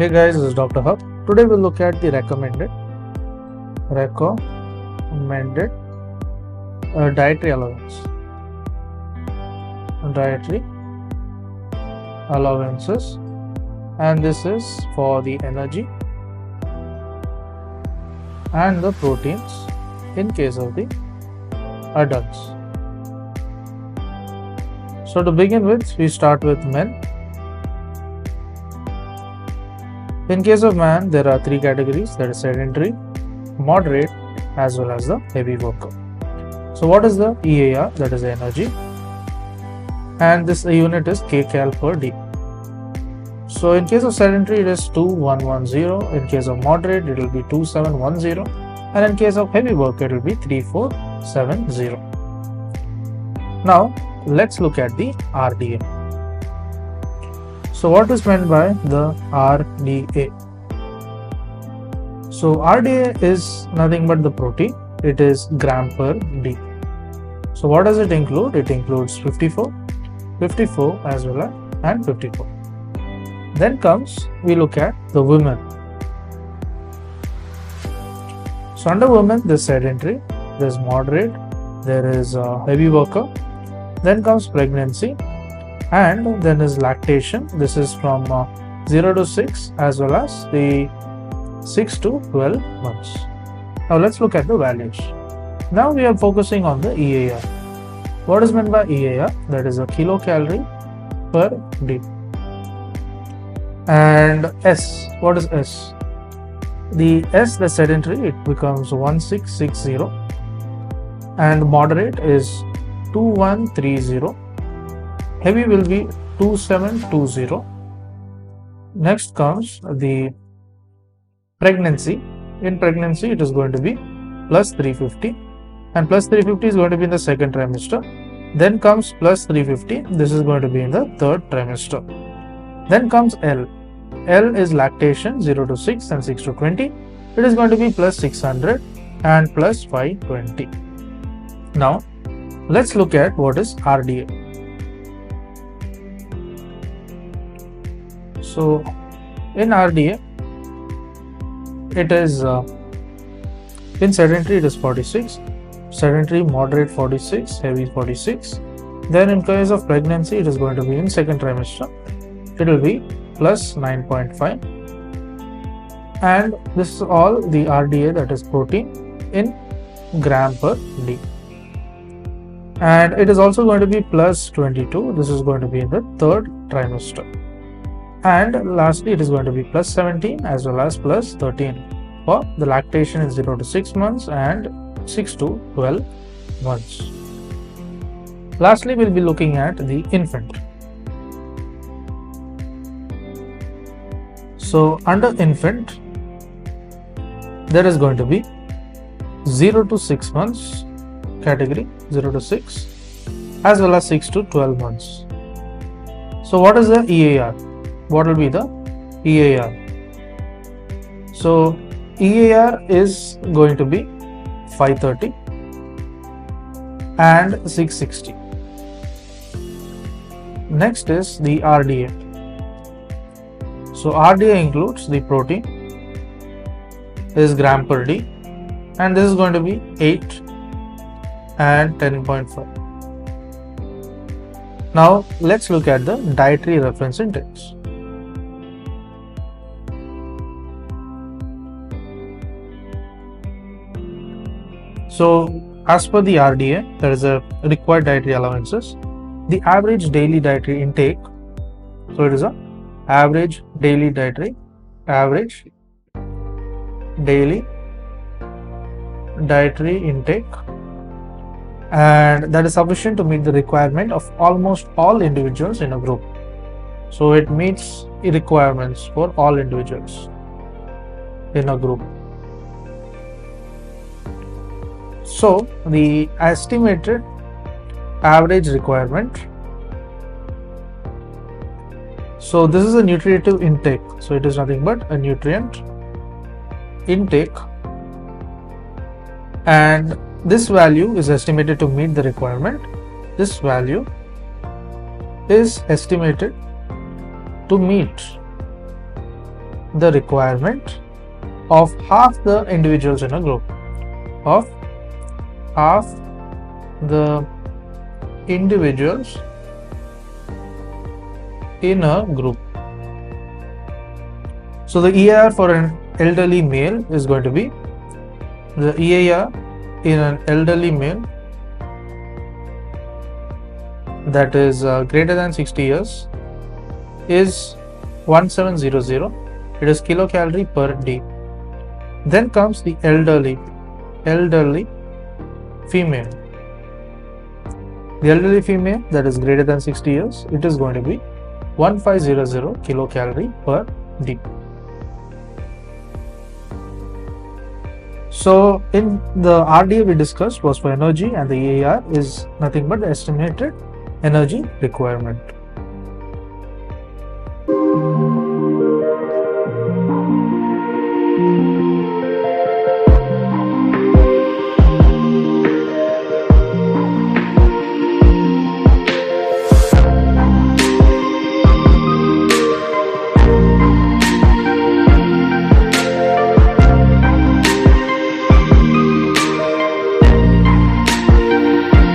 Hey guys, this is Dr. Hub. Today we'll look at the recommended dietary allowance. Dietary allowances, and this is for the energy and the proteins in case of the adults. So to begin with, we start with men. In case of man, there are three categories, that is sedentary, moderate, as well as the heavy worker. So what is the EAR? That is the energy, and this unit is kcal per d. So in case of sedentary, it is 2110. In case of moderate, it will be 2710, and in case of heavy worker, it will be 3470. Now let's look at the RDA. So what is meant by the RDA? So RDA is nothing but the protein. It is gram per d. So what does it include? It includes 54 as well as and 54. Then comes, we look at the women. So under women, there is sedentary, there is moderate, there is heavy worker. Then comes pregnancy, and then is lactation. This is from 0 to 6 as well as the 6 to 12 months. Now let's look at the values. Now we are focusing on the EAR. What is meant by EAR? That is a kilocalorie per d. And S, what is S? The S, the sedentary, it becomes 1660, and moderate is 2130. Heavy will be 2720. Next comes the pregnancy. In pregnancy, it is going to be plus 350, and plus 350 is going to be in the second trimester. Then comes plus 350. This is going to be in the third trimester. Then comes L. L is lactation, 0 to 6 and 6 to 20. It is going to be plus 600 and plus 520. Now let's look at what is RDA. So in RDA, it is in sedentary it is 46, sedentary moderate 46, heavy 46. Then in case of pregnancy, it is going to be in second trimester, it will be plus 9.5, and this is all the RDA, that is protein in gram per d. And it is also going to be plus 22. This is going to be in the third trimester. And lastly, it is going to be plus 17 as well as plus 13 for the lactation in 0 to 6 months and 6 to 12 months. Lastly, we'll be looking at the infant. So under infant, there is going to be 0 to 6 months category, 0 to 6, as well as 6 to 12 months. So what is the EAR? What will be the EAR? So EAR is going to be 530 and 660. Next is the RDA. So RDA includes the protein, is gram per d, and this is going to be 8 and 10.5. Now let's look at the dietary reference index. So as per the RDA, there is a required dietary allowances. The average daily dietary intake, so it is a average daily dietary intake, and that is sufficient to meet the requirement of almost all individuals in a group. So it meets the requirements for all individuals in a group. So the estimated average requirement, so this is a nutritive intake, so it is nothing but a nutrient intake, and this value is estimated to meet the requirement. This value is estimated to meet the requirement of half the individuals in a group, of half the individuals in a group. So the EAR for an elderly male is going to be, the EAR in an elderly male that is greater than 60 years is 1700. It is kilocalorie per day. Then comes the elderly female. The elderly female that is greater than 60 years, it is going to be 1500 kilocalorie per day. So in the RDA we discussed was for energy, and the EAR is nothing but the estimated energy requirement.